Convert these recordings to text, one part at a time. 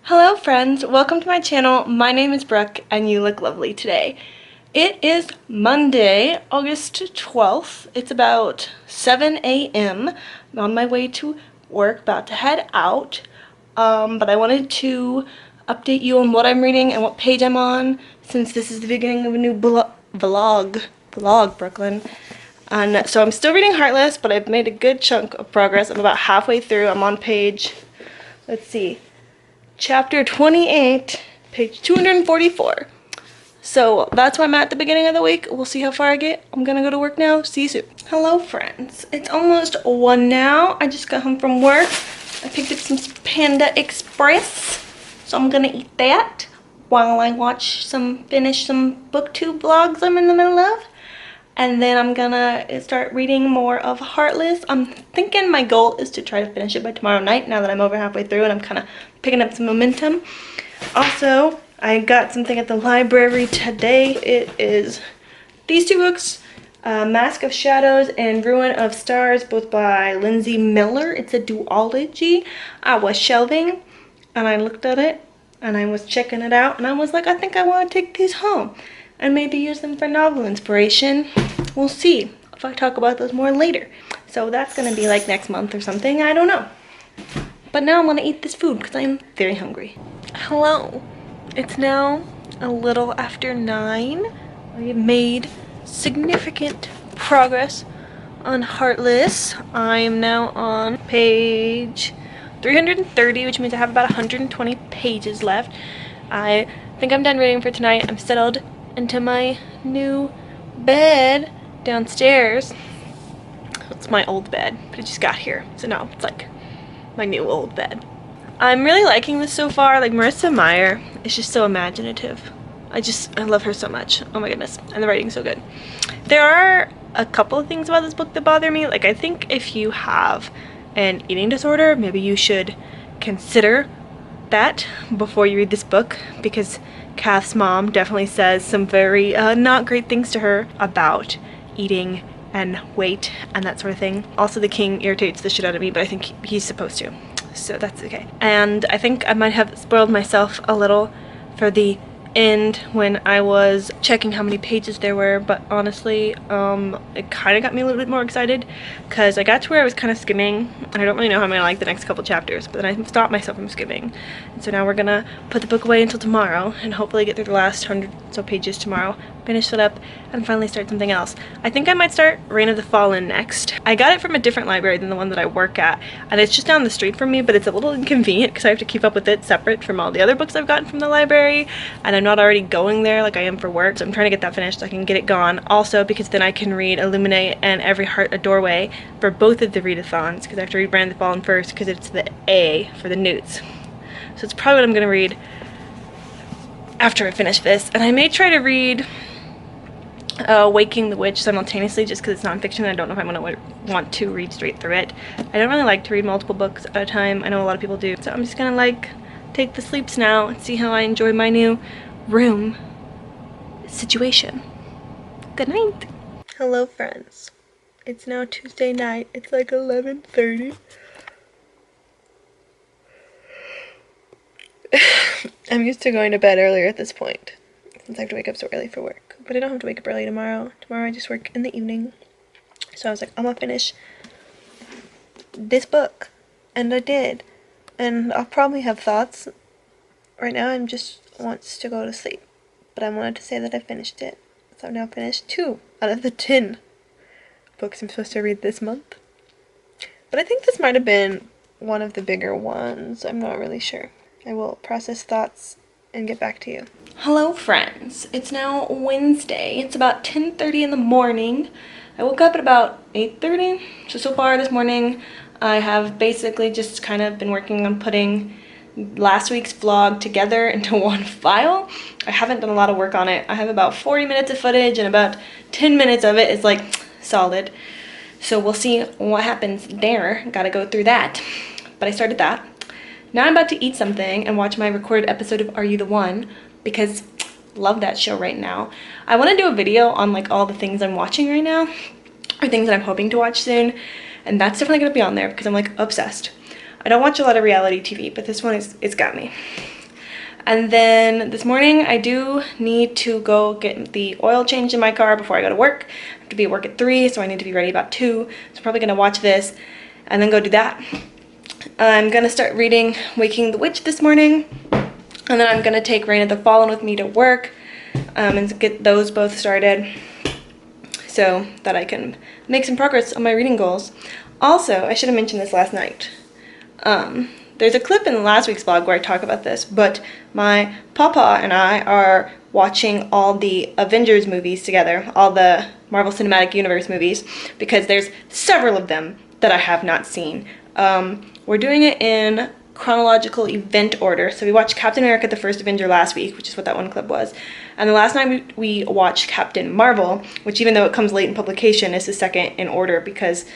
Hello friends, welcome to my channel. My name is Brooke and you look lovely today. It is Monday, August 12th. It's about 7 a.m. I'm on my way to work, about to head out. But I wanted to update you on what I'm reading and what page I'm on, since this is the beginning of a new vlog, Brooklyn. And so I'm still reading Heartless, but I've made a good chunk of progress. I'm about halfway through. I'm on page, let's see, chapter 28, page 244. So that's where I'm at the beginning of the week. We'll see how far I get. I'm gonna go to work now. See you soon. Hello friends. It's almost 1 now. I just got home from work. I picked up some Panda Express. So I'm gonna eat that while I finish some booktube vlogs I'm in the middle of. And then I'm gonna start reading more of Heartless. I'm thinking my goal is to try to finish it by tomorrow night, now that I'm over halfway through and I'm kind of picking up some momentum. Also, I got something at the library today. It is these two books, Mask of Shadows and Ruin of Stars, both by Lindsay Miller. It's a duology. I was shelving and I looked at it and I was checking it out and I was like, I think I want to take these home and maybe use them for novel inspiration. We'll see if I talk about those more later. So that's gonna be like next month or something, I don't know. But now I'm gonna eat this food because I'm very hungry. Hello, it's now a little after 9. I have made significant progress on Heartless. I am now on page 330, which means I have about 120 pages left. I think I'm done reading for tonight. I'm settled into my new bed downstairs. It's my old bed, but it just got here, so now it's like my new old bed. I'm really liking this so far. Like, Marissa Meyer is just so imaginative. I love her so much. Oh my goodness, and the writing's so good. There are a couple of things about this book that bother me. Like, I think if you have an eating disorder, maybe you should consider that before you read this book, because Kath's mom definitely says some very not great things to her about eating and weight and that sort of thing. Also, the king irritates the shit out of me, but I think he's supposed to, so that's okay. And I think I might have spoiled myself a little for the end when I was checking how many pages there were, but honestly, it kind of got me a little bit more excited because I got to where I was kind of skimming and I don't really know how I'm gonna like the next couple chapters, but then I stopped myself from skimming. And so now we're gonna put the book away until tomorrow and hopefully get through the last 100 or so pages tomorrow, finish it up, and finally start something else. I think I might start Reign of the Fallen next. I got it from a different library than the one that I work at, and it's just down the street from me, but it's a little inconvenient because I have to keep up with it separate from all the other books I've gotten from the library, and I'm not already going there like I am for work, so I'm trying to get that finished so I can get it gone. Also, because then I can read Illuminate and Every Heart a Doorway for both of the readathons, because I have to read Brand of the Fallen first because it's the A for the NEWTS. So it's probably what I'm gonna read after I finish this, and I may try to read Waking the Witch simultaneously just because it's nonfiction. I don't know if I'm going to want to read straight through it. I don't really like to read multiple books at a time. I know a lot of people do. So I'm just going to like take the sleeps now and see how I enjoy my new room situation. Good night. Hello friends. It's now Tuesday night. It's like 11:30. I'm used to going to bed earlier at this point since I have to wake up so early for work. But I don't have to wake up early tomorrow. Tomorrow I just work in the evening. So I was like, I'm gonna finish this book. And I did. And I'll probably have thoughts. Right now I'm just wants to go to sleep. But I wanted to say that I finished it. So I've now finished 2 out of the 10 books I'm supposed to read this month. But I think this might have been one of the bigger ones. I'm not really sure. I will process thoughts and get back to you. Hello friends, it's now Wednesday. It's about 10:30 in the morning. I woke up at about 8:30. So far this morning I have basically just kind of been working on putting last week's vlog together into one file. I haven't done a lot of work on it. I have about 40 minutes of footage and about 10 minutes of it is like solid. So we'll see what happens there. Gotta go through that. But I started that. Now I'm about to eat something and watch my recorded episode of Are You the One, because love that show right now. I want to do a video on like all the things I'm watching right now, or things that I'm hoping to watch soon, and that's definitely going to be on there because I'm like obsessed. I don't watch a lot of reality TV, but this one it's got me. And then this morning I do need to go get the oil changed in my car before I go to work. I have to be at work at 3, so I need to be ready about 2. So I'm probably gonna watch this and then go do that. I'm gonna start reading Waking the Witch this morning, and then I'm gonna take Reign of the Fallen with me to work and get those both started so that I can make some progress on my reading goals. Also, I should have mentioned this last night. There's a clip in last week's vlog where I talk about this, but my papa and I are watching all the Avengers movies together, all the Marvel Cinematic Universe movies, because there's several of them that I have not seen. We're doing it in chronological event order. So we watched Captain America: The First Avenger last week, which is what that one clip was. And the last night we watched Captain Marvel, which even though it comes late in publication, is the second in order because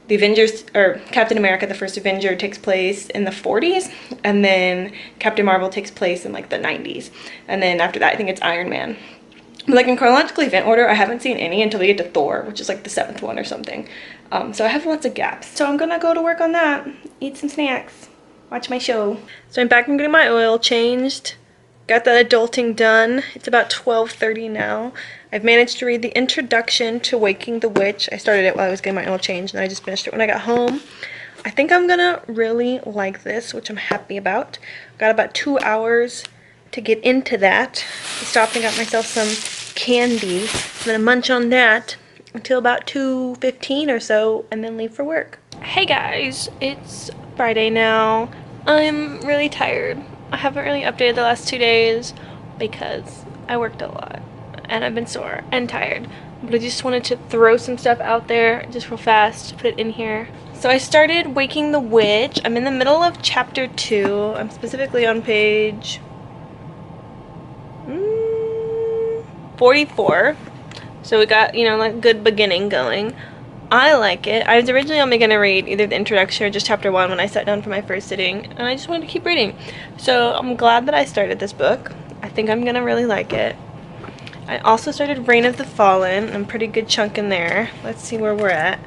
the Avengers, or Captain America: The First Avenger takes place in the 40s, and then Captain Marvel takes place in like the 90s. And then after that, I think it's Iron Man. But like in chronological event order, I haven't seen any until we get to Thor, which is like the 7th one or something. So I have lots of gaps. So I'm gonna go to work on that, eat some snacks, watch my show. So I'm back from getting my oil changed. Got that adulting done. It's about 12:30 now. I've managed to read the introduction to Waking the Witch. I started it while I was getting my oil changed, and I just finished it when I got home. I think I'm gonna really like this, which I'm happy about. Got about 2 hours to get into that. I stopped and got myself some candy. I'm gonna munch on that until about 2:15 or so, and then leave for work. Hey guys, it's Friday now. I'm really tired. I haven't really updated the last 2 days because I worked a lot and I've been sore and tired, but I just wanted to throw some stuff out there just real fast, put it in here. So I started Waking the Witch. I'm in the middle of chapter 2. I'm specifically on page 44. So we got, you know, like good beginning going. I like it. I was originally only going to read either the introduction or just chapter 1 when I sat down for my first sitting, and I just wanted to keep reading. So I'm glad that I started this book. I think I'm going to really like it. I also started Reign of the Fallen. I'm a pretty good chunk in there. Let's see where we're at.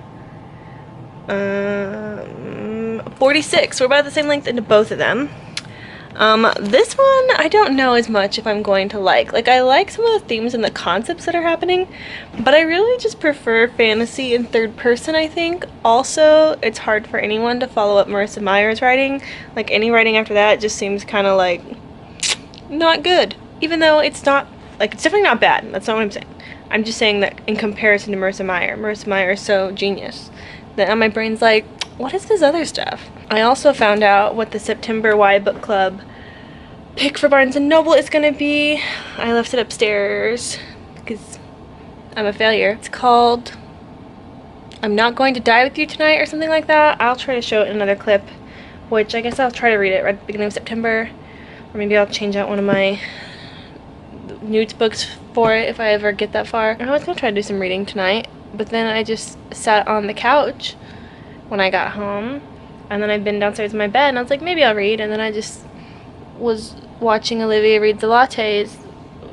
46. We're about the same length into both of them. This one, I don't know as much if I'm going to like. Like, I like some of the themes and the concepts that are happening, but I really just prefer fantasy in third person, I think. Also, it's hard for anyone to follow up Marissa Meyer's writing. Like, any writing after that just seems kind of, like, not good. Even though it's not, like, it's definitely not bad. That's not what I'm saying. I'm just saying that in comparison to Marissa Meyer is so genius that my brain's like, what is this other stuff? I also found out what the September Y Book Club pick for Barnes & Noble is going to be. I left it upstairs because I'm a failure. It's called I'm Not Going to Die With You Tonight or something like that. I'll try to show it in another clip, which I guess I'll try to read it right at the beginning of September. Or maybe I'll change out one of my NEWTS books for it if I ever get that far. I was going to try to do some reading tonight, but then I just sat on the couch when I got home, and then I've been downstairs in my bed, and I was like, maybe I'll read, and then I just was watching Olivia Read the Latte's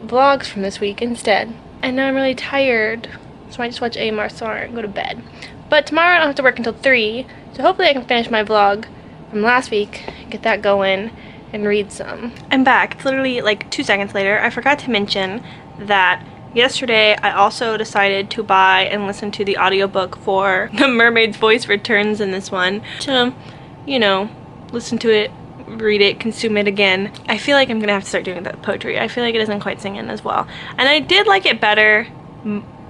vlogs from this week instead. And now I'm really tired, so I just watch Marsh and go to bed. But tomorrow I don't have to work until 3, so hopefully I can finish my vlog from last week, get that going, and read some. I'm back. It's literally like 2 seconds later. I forgot to mention that yesterday I also decided to buy and listen to the audiobook for The Mermaid's Voice Returns in this one. To, you know, listen to it, read it, consume it again. I feel like I'm gonna have to start doing that poetry. I feel like it doesn't quite sing in as well. And I did like it better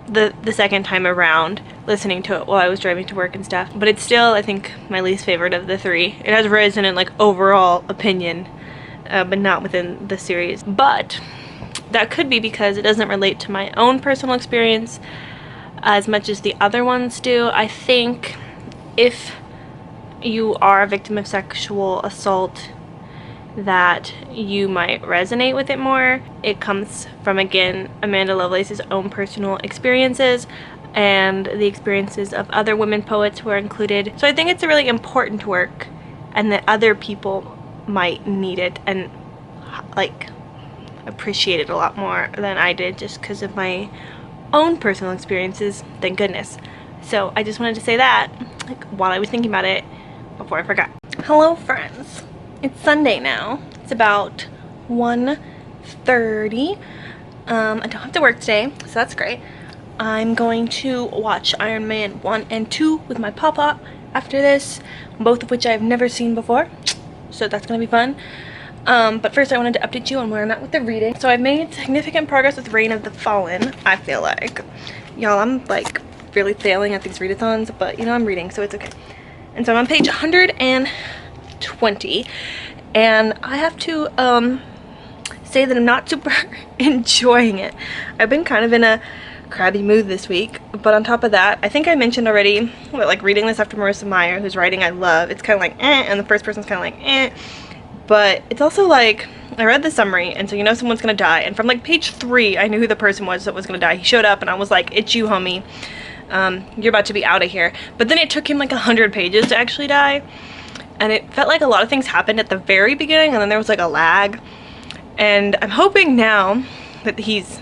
the second time around, listening to it while I was driving to work and stuff. But it's still, I think, my least favorite of the 3. It has risen in like overall opinion, but not within the series. But that could be because it doesn't relate to my own personal experience as much as the other ones do. I think if you are a victim of sexual assault, that you might resonate with it more. It comes from, again, Amanda Lovelace's own personal experiences and the experiences of other women poets who are included. So I think it's a really important work, and that other people might need it and like appreciate it a lot more than I did, just because of my own personal experiences, thank goodness. So I just wanted to say that, like, while I was thinking about it before I forgot. Hello friends, it's Sunday now. It's about 1:30. I don't have to work today, so that's great. I'm going to watch Iron Man 1 and 2 with my papa after this, both of which I've never seen before, so that's gonna be fun. But first I wanted to update you on where I'm at with the reading. So I've made significant progress with Reign of the Fallen, I feel like. Y'all, I'm like really failing at these readathons, but you know, I'm reading, so it's okay. And so I'm on page 120, and I have to say that I'm not super enjoying it. I've been kind of in a crabby mood this week, but on top of that, I think I mentioned already, like reading this after Marissa Meyer, whose writing I love. It's kind of like and the first person's kind of like but it's also like, I read the summary, and so you know someone's gonna die, and from like page 3 I knew who the person was that was gonna die. He showed up and I was like, it's you, homie. You're about to be out of here. But then it took him like 100 pages to actually die, and it felt like a lot of things happened at the very beginning, and then there was like a lag. And I'm hoping now that he's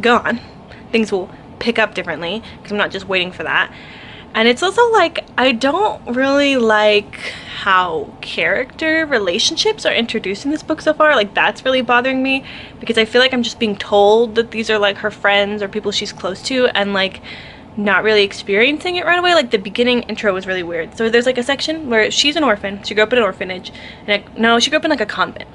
gone, things will pick up differently, because I'm not just waiting for that. And it's also like, I don't really like how character relationships are introduced in this book so far. Like, that's really bothering me, because I feel like I'm just being told that these are like her friends or people she's close to, and like not really experiencing it right away. Like the beginning intro was really weird. So there's like a section where she's an orphan. She grew up in an orphanage, and no, she grew up in like a convent.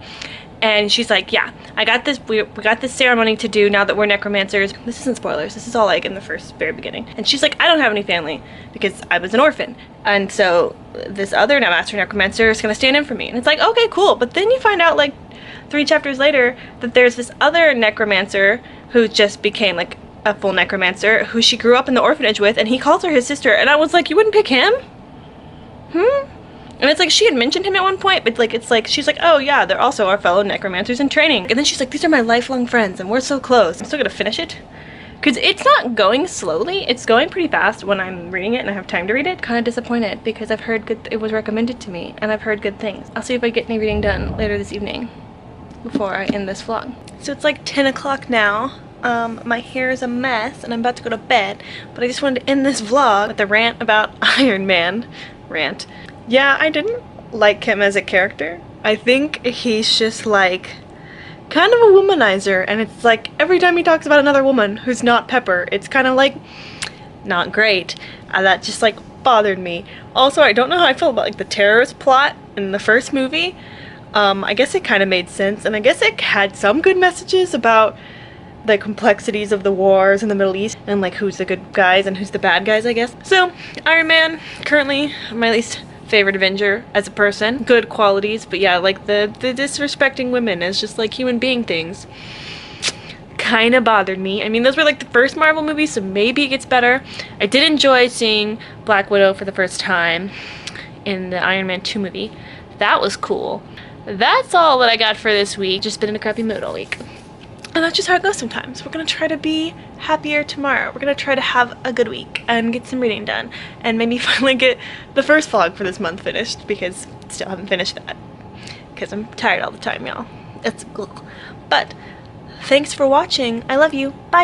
And she's like, yeah, I got this, we got this ceremony to do now that we're necromancers. This isn't spoilers, this is all like in the very beginning. And she's like, I don't have any family because I was an orphan. And so this other master necromancer is gonna stand in for me. And it's like, okay, cool. But then you find out like 3 chapters later that there's this other necromancer who just became like a full necromancer, who she grew up in the orphanage with, and he calls her his sister. And I was like, you wouldn't pick him? And it's like, she had mentioned him at one point, but like, it's like, she's like, oh yeah, they're also our fellow necromancers in training. And then she's like, these are my lifelong friends and we're so close. I'm still gonna finish it, because it's not going slowly, it's going pretty fast when I'm reading it and I have time to read it. Kind of disappointed, because I've heard it was recommended to me, and I've heard good things. I'll see if I get any reading done later this evening before I end this vlog. So it's like 10 o'clock now. My hair is a mess and I'm about to go to bed, but I just wanted to end this vlog with a rant about Iron Man. Yeah, I didn't like him as a character. I think he's just like kind of a womanizer, and it's like every time he talks about another woman who's not Pepper, it's kind of like not great. That just like bothered me. Also, I don't know how I feel about like the terrorist plot in the first movie. I guess it kind of made sense, and I guess it had some good messages about the complexities of the wars in the Middle East, and like who's the good guys and who's the bad guys, I guess. So Iron Man, currently my least favorite Avenger as a person. Good qualities, but yeah, like the disrespecting women as just like human being things kind of bothered me. I mean, those were like the first Marvel movies, so maybe it gets better. I did enjoy seeing Black Widow for the first time in the Iron Man 2 movie. That was cool. That's all that I got for this week. Just been in a crappy mood all week. And that's just how it goes sometimes. We're gonna try to be happier tomorrow. We're gonna try to have a good week and get some reading done, and maybe finally get the first vlog for this month finished, because still haven't finished that because I'm tired all the time, y'all. It's cool. But thanks for watching. I love you. Bye.